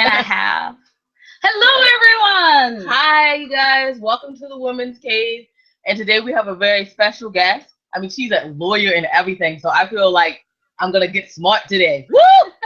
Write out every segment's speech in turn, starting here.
And I have. Hello, everyone. Hi, you guys. Welcome to the Women's Cave. And today we have a very special guest. I mean, she's a lawyer and everything, so I feel like I'm going to get smart today. Woo!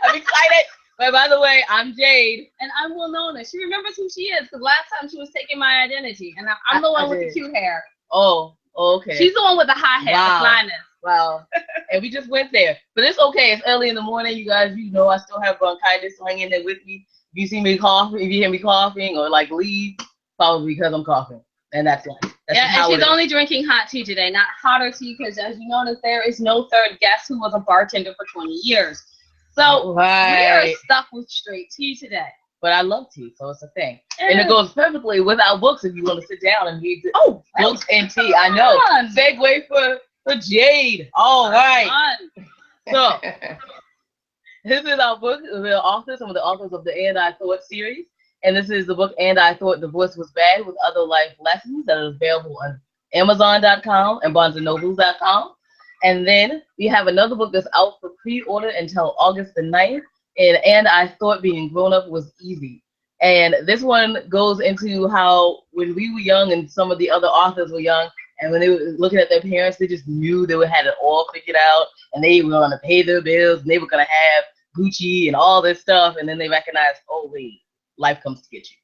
I'm excited. But by the way, I'm Jade. And I'm Letonya. She remembers who she is because last time she was taking my identity. And I'm the one with the cute hair. Oh, okay. She's the one with the high hair, the flyness. Wow. And we just went there. But it's okay. It's early in the morning. You guys, you know I still have bronchitis, so hang in there with me. If you see me coughing, if you hear me coughing or like leave, probably because I'm coughing. And that's life. And she's only drinking hot tea today, not hotter tea, because as you notice, there is no third guest who was a bartender for 20 years. So we are stuck with straight tea today. But I love tea, so it's a thing. And it goes perfectly with our books if you want to sit down and read books and tea. I know. Segue for Jade. All right. So this is our book. We're authors, some of the authors of the And I Thought series. And this is the book And I Thought Divorce Was Bad with Other Life Lessons that is available on Amazon.com and BarnesandNobles.com. And then we have another book that's out for pre-order until August the 9th. And I Thought Being Grown Up Was Easy. And this one goes into how when we were young and some of the other authors were young, and when they were looking at their parents, they just knew they had it all figured out, and they were going to pay their bills, and they were going to have Gucci and all this stuff, and then they recognized, oh, wait, life comes to get you.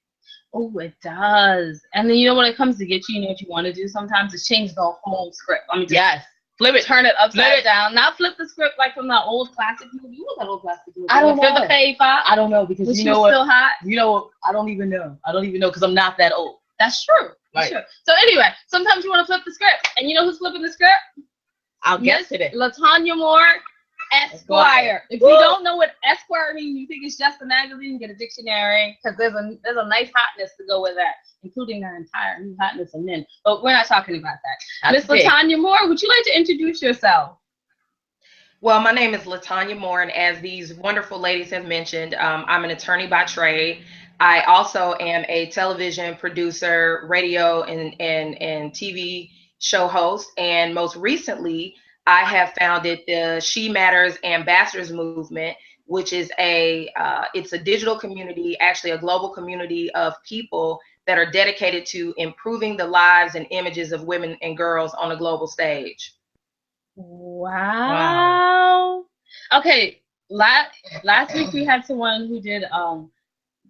Oh, it does. And then, you know, when it comes to get you, you know what you want to do sometimes is change the whole script. I mean, flip it, turn it upside down. Not flip the script like from that old classic movie. You know that old classic movie? I don't know. I don't know because you know what? Still hot? You know, I don't even know. I don't even know because I'm not that old. That's true. Right. Sure. So anyway, sometimes you want to flip the script, and you know who's flipping the script? I'll guess today. Letonya Esquire. If you don't know what Esquire means, you think it's just a magazine, get a dictionary because there's a nice hotness to go with that, including our entire new hotness of men. But we're not talking about that. Miss Letonya Moore, would you like to introduce yourself? Well, my name is Letonya Moore, and as these wonderful ladies have mentioned, I'm an attorney by trade. I also am a television producer, radio and TV show host, and most recently, I have founded the She Matters Ambassadors Movement, which is it's a digital community, actually a global community of people that are dedicated to improving the lives and images of women and girls on a global stage. Wow. Okay, last week we had someone who did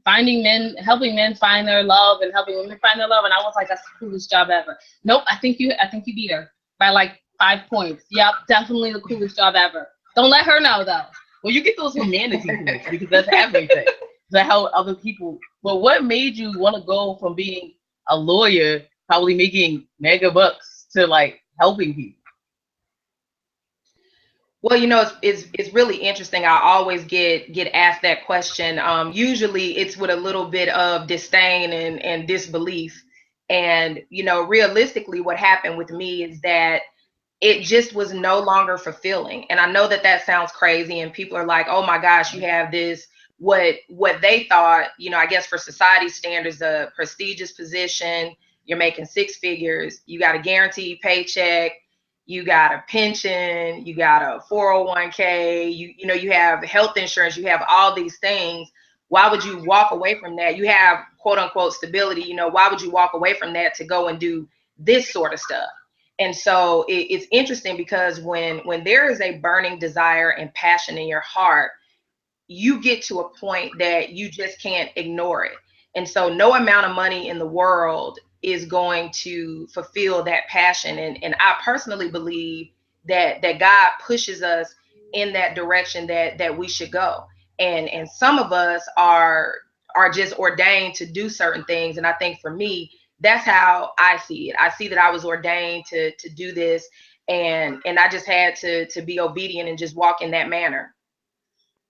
helping men find their love and helping women find their love, and I was like, that's the coolest job ever. Nope, I think you beat her by like 5 points. Yep, definitely the coolest job ever. Don't let her know though. Well, you get those humanity points because that's everything. To help other people. But what made you want to go from being a lawyer, probably making mega bucks, to like helping people? Well, you know, it's really interesting. I always get asked that question. Usually it's with a little bit of disdain and disbelief. And, you know, realistically, what happened with me is that it just was no longer fulfilling. And I know that sounds crazy and people are like, oh my gosh, you have this, what they thought, you know, I guess for society standards, a prestigious position, you're making 6 figures, you got a guaranteed paycheck, you got a pension, you got a 401k, you know, you have health insurance, you have all these things. Why would you walk away from that? You have quote unquote stability, you know, why would you walk away from that to go and do this sort of stuff? And so it's interesting because when there is a burning desire and passion in your heart, you get to a point that you just can't ignore it. And so no amount of money in the world is going to fulfill that passion. And I personally believe that God pushes us in that direction that we should go. And some of us are just ordained to do certain things. And I think for me, that's how I see it. I see that I was ordained to do this, and I just had to be obedient and just walk in that manner.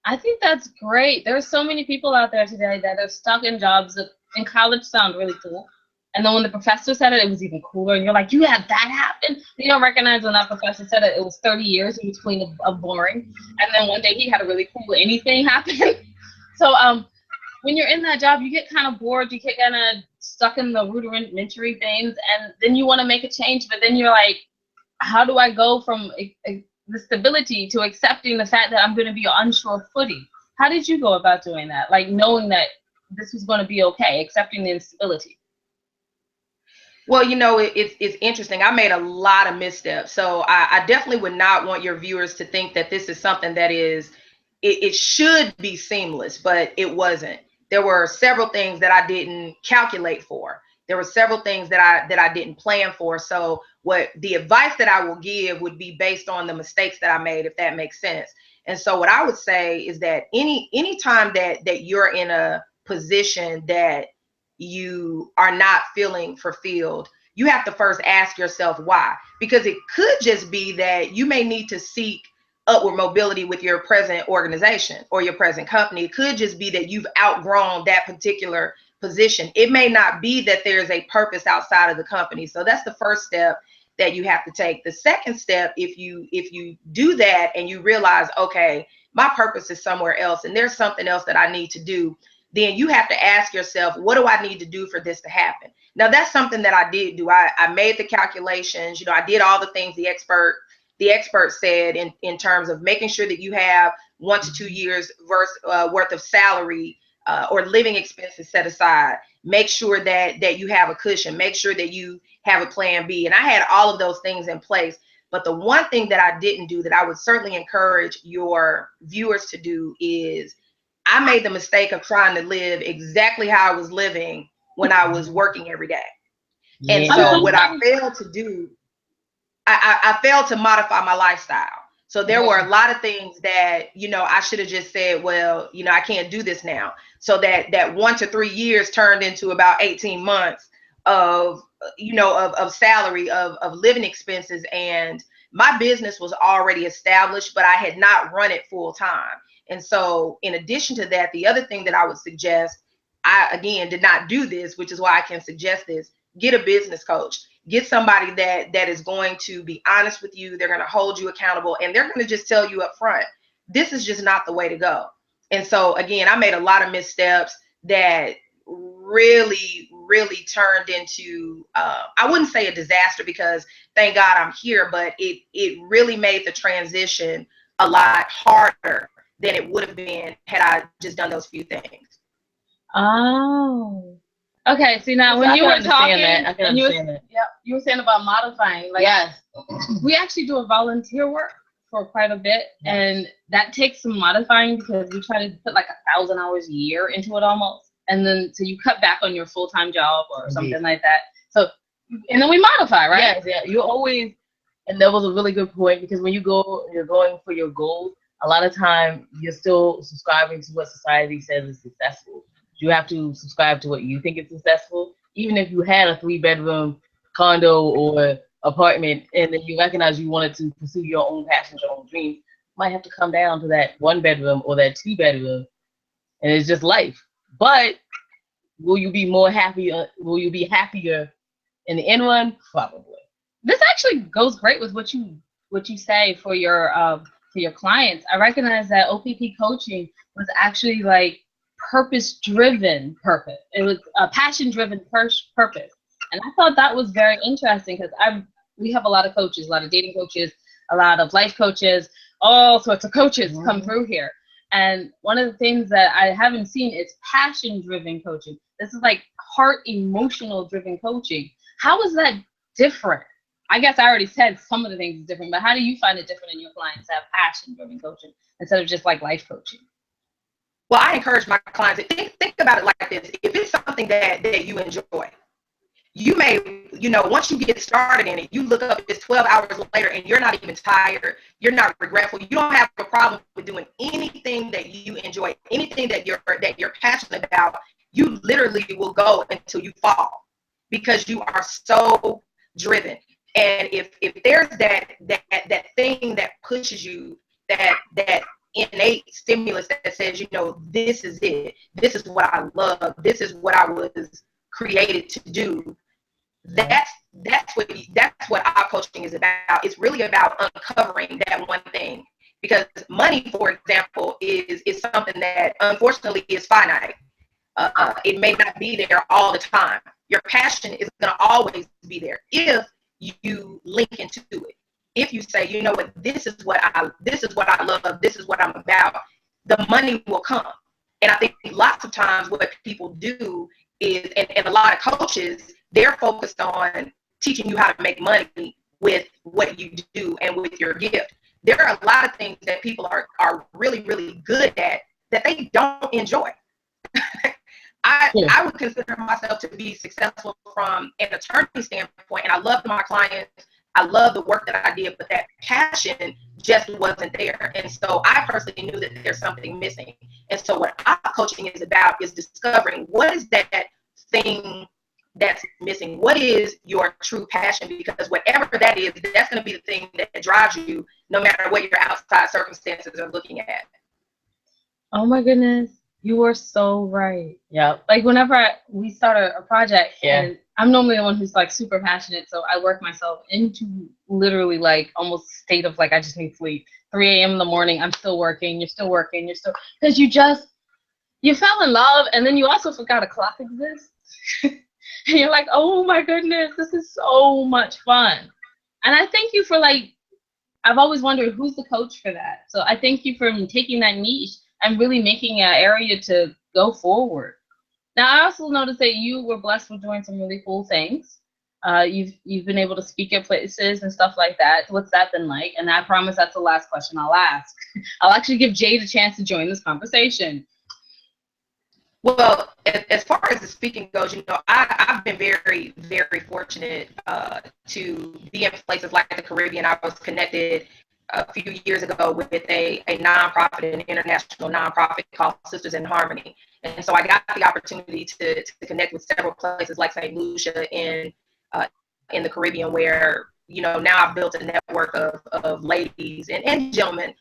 I think that's great. There's so many people out there today that are stuck in jobs that in college sound really cool. And then when the professor said it, it was even cooler. And you're like, you had that happen? You don't recognize when that professor said it was 30 years in between of boring. And then one day he had a really cool anything happen. So when you're in that job, you get kind of bored. You get kind of stuck in the rudimentary things. And then you want to make a change. But then you're like, how do I go from the stability to accepting the fact that I'm going to be on unsure footing? How did you go about doing that? Like knowing that this was going to be okay, accepting the instability? Well, you know, it's interesting. I made a lot of missteps. So I definitely would not want your viewers to think that this is something that it should be seamless, but it wasn't. There were several things that I didn't calculate for. There were several things that I didn't plan for. So what the advice that I will give would be based on the mistakes that I made, if that makes sense. And so what I would say is that any time that you're in a position that you are not feeling fulfilled, you have to first ask yourself why. Because it could just be that you may need to seek upward mobility with your present organization or your present company. It could just be that you've outgrown that particular position. It may not be that there's a purpose outside of the company. So that's the first step that you have to take. The second step, if you do that and you realize, okay, my purpose is somewhere else and there's something else that I need to do, then you have to ask yourself, what do I need to do for this to happen? Now, that's something that I did do. I made the calculations. You know, I did all the things the expert said in terms of making sure that you have 1 to 2 years worth of salary or living expenses set aside. Make sure that you have a cushion. Make sure that you have a plan B. And I had all of those things in place. But the one thing that I didn't do that I would certainly encourage your viewers to do is I made the mistake of trying to live exactly how I was living when I was working every day. Yeah. And so what I failed to do, I failed to modify my lifestyle. So there were a lot of things that, you know, I should have just said, well, you know, I can't do this now. So that 1 to 3 years turned into about 18 months of, you know, of salary, of living expenses. And my business was already established, but I had not run it full time. And so in addition to that, the other thing that I would suggest, I, again, did not do this, which is why I can suggest this, get a business coach. Get somebody that is going to be honest with you. They're going to hold you accountable, and they're going to just tell you up front, this is just not the way to go. And so, again, I made a lot of missteps that really, really turned into, I wouldn't say a disaster because thank God I'm here, but it really made the transition a lot harder than it would have been had I just done those few things. Oh, okay. See, now when you were talking, and you were saying about modifying, like, yes, we actually do a volunteer work for quite a bit, and that takes some modifying because we try to put like 1,000 hours a year into it almost, and then so you cut back on your full-time job or something like that. So, and then we modify, right? Yes, yeah. You always, and that was a really good point because when you're going for your goals, a lot of time you're still subscribing to what society says is successful. You have to subscribe to what you think is successful. Even if you had a 3-bedroom condo or apartment and then you recognize you wanted to pursue your own passions, your own dreams, you might have to come down to that 1-bedroom or that 2-bedroom, and it's just life. But will you be happier in the end run? Probably. This actually goes great with what you say for your clients. I recognize that OPP coaching was actually like purpose-driven purpose. It was a passion-driven purpose. And I thought that was very interesting because we have a lot of coaches, a lot of dating coaches, a lot of life coaches, all sorts of coaches come through here. And one of the things that I haven't seen is passion-driven coaching. This is like heart emotional-driven coaching. How is that different? I guess I already said some of the things is different, but how do you find it different in your clients to have passion-driven coaching instead of just like life coaching? Well, I encourage my clients to think about it like this. If it's something that you enjoy, you may, you know, once you get started in it, you look up, it's 12 hours later and you're not even tired. You're not regretful. You don't have a problem with doing anything that you enjoy, anything that you're passionate about. You literally will go until you fall because you are so driven. And if there's that thing that pushes you, that innate stimulus that says, you know, this is it, this is what I love, this is what I was created to do, that's what our coaching is about. It's really about uncovering that one thing, because money, for example, is something that unfortunately is finite. It may not be there all the time. Your passion is going to always be there if you link into it. If you say, you know what, this is what I love, this is what I'm about, the money will come. And I think lots of times what people do is, and a lot of coaches, they're focused on teaching you how to make money with what you do and with your gift. There are a lot of things that people are really, really good at that they don't enjoy. I would consider myself to be successful from an attorney standpoint, and I love my clients. I love the work that I did, but that passion just wasn't there. And so I personally knew that there's something missing. And so what our coaching is about is discovering what is that thing that's missing. What is your true passion? Because whatever that is, that's going to be the thing that drives you, no matter what your outside circumstances are looking at. Oh my goodness. You are so right. Yeah. Like whenever we start a project, and I'm normally the one who's like super passionate, so I work myself into literally like almost state of like I just need sleep. 3 a.m. in the morning, I'm still working. You're still working. You're still, because you fell in love, and then you also forgot a clock exists. And you're like, oh my goodness, this is so much fun. And I thank you for like, I've always wondered who's the coach for that. So I thank you for taking that niche and really making an area to go forward. Now, I also noticed that you were blessed with doing some really cool things. You've been able to speak at places and stuff like that. What's that been like? And I promise that's the last question I'll ask. I'll actually give Jade a chance to join this conversation. Well, as far as the speaking goes, you know, I've been very, very fortunate to be in places like the Caribbean. I was connected a few years ago with a nonprofit, an international nonprofit called Sisters in Harmony. And so I got the opportunity to connect with several places like St. Lucia in the Caribbean, where, you know, now I've built a network of ladies and gentlemen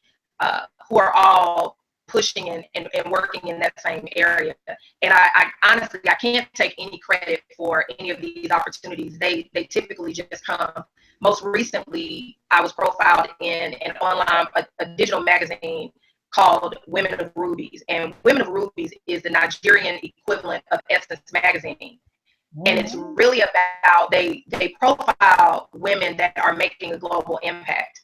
who are all pushing and working in that same area. And I honestly, I can't take any credit for any of these opportunities. They typically just come. Most recently, I was profiled in an online, a digital magazine called Women of Rubies. And Women of Rubies is the Nigerian equivalent of Essence magazine. And it's really about, they profile women that are making a global impact.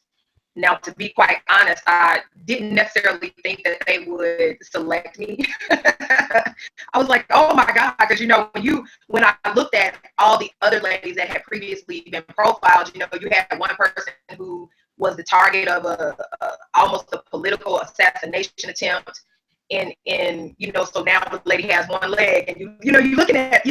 Now, to be quite honest, I didn't necessarily think that they would select me. I was like, oh my God, because, you know, when I looked at all the other ladies that had previously been profiled, you know, you had one person who was the target of almost a political assassination attempt. And you know, so now the lady has one leg, and you're looking at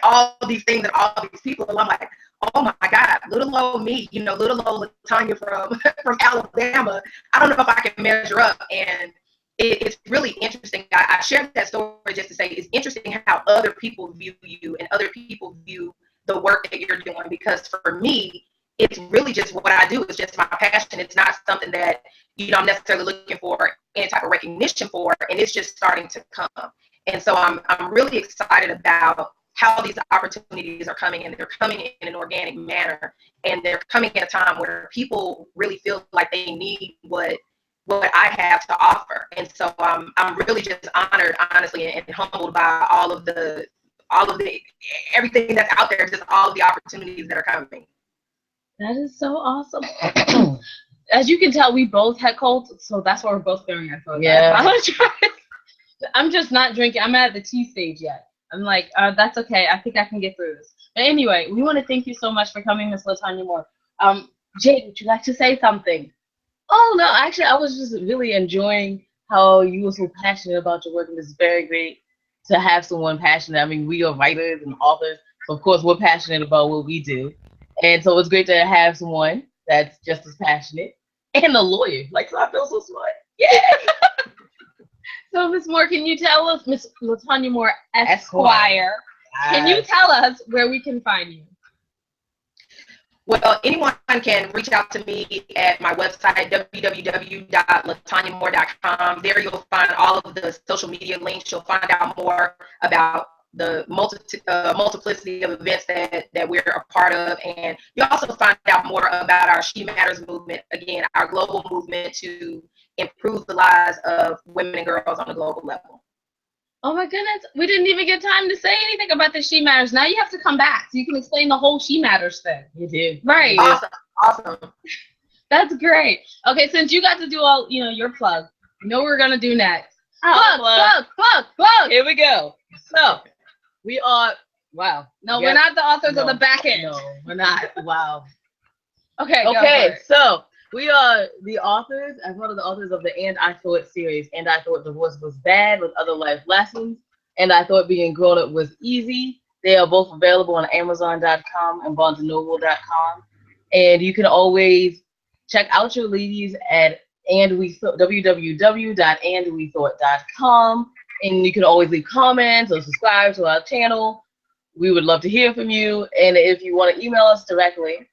all these things and all these people, and I'm like, oh my God, little old me, you know, little old Letonya from Alabama. I don't know if I can measure up. And it's really interesting. I shared that story just to say it's interesting how other people view you and other people view the work that you're doing, because for me, it's really just what I do. It's just my passion. It's not something that, you know, I'm necessarily looking for any type of recognition for, and it's just starting to come. And so I'm really excited about how these opportunities are coming, and they're coming in an organic manner, and they're coming at a time where people really feel like they need what I have to offer. And so I'm really just honored, honestly, and humbled by all of the everything that's out there, just all of the opportunities that are coming. That is so awesome. As you can tell, we both had colds, so that's why we're both clearing our throats. Yeah. I apologize. I'm just not drinking. I'm at the tea stage yet. I'm like, that's okay. I think I can get through this. But anyway, we want to thank you so much for coming, Miss Letonya Moore. Jade, would you like to say something? Oh, no, actually, I was just really enjoying how you were so passionate about your work, and it's very great to have someone passionate. I mean, we are writers and authors. So of course, we're passionate about what we do. And so it's great to have someone that's just as passionate, and a lawyer. Like, so I feel so smart. Yeah. So, Ms. Moore, can you tell us, Ms. Letonya Moore, Esquire, can you tell us where we can find you? Well, anyone can reach out to me at my website, www.letonyamore.com. There you'll find all of the social media links. You'll find out more about the multiplicity of events that we're a part of. And you'll also find out more about our She Matters movement, again, our global movement to improve the lives of women and girls on a global level. Oh my goodness, we didn't even get time to say anything about the She Matters. Now you have to come back so you can explain the whole She Matters thing. You do. Right. Awesome. That's great. Okay, since you got to do all, your plug, You know what we're gonna do next. Plug. Plug. Here we go. So we are No, we're not the authors of No. the back end. No, we're not. Wow. Okay. Go for Okay, it. so we are the authors, as one of the authors of the And I Thought series. And I Thought Divorce Was Bad with Other Life Lessons. And I Thought Being Grown Up Was Easy. They are both available on Amazon.com and BarnesandNoble.com. And you can always check out your ladies at www.andwethought.com. And you can always leave comments or subscribe to our channel. We would love to hear from you. And if you want to email us directly,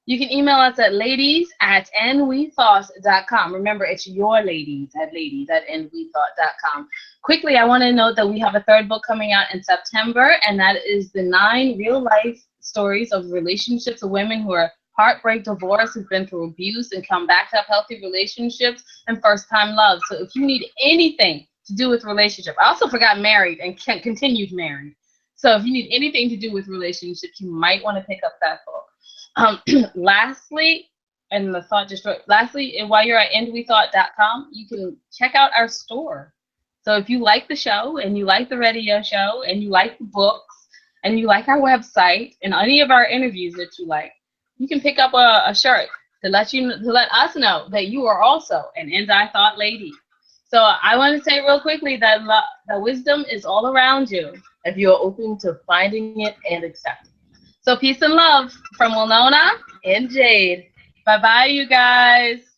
you can email us at ladies@andwethought.com. Remember, it's your ladies@andwethought.com. Quickly, I want to note that we have a third book coming out in September, and that is the 9 real-life stories of relationships of women who are heartbreak, divorce, who've been through abuse, and come back to have healthy relationships and first-time love. So if you need anything to do with relationship, I also forgot married and continued married. So if you need anything to do with relationships, you might want to pick up that book. Lastly, and while you're at andwethought.com, you can check out our store. So if you like the show and you like the radio show and you like the books and you like our website and any of our interviews that you like, you can pick up a shirt to let us know that you are also an And I Thought lady. So I want to say real quickly that the wisdom is all around you if you're open to finding it and accepting. So peace and love from Winona and Jade. Bye-bye, you guys.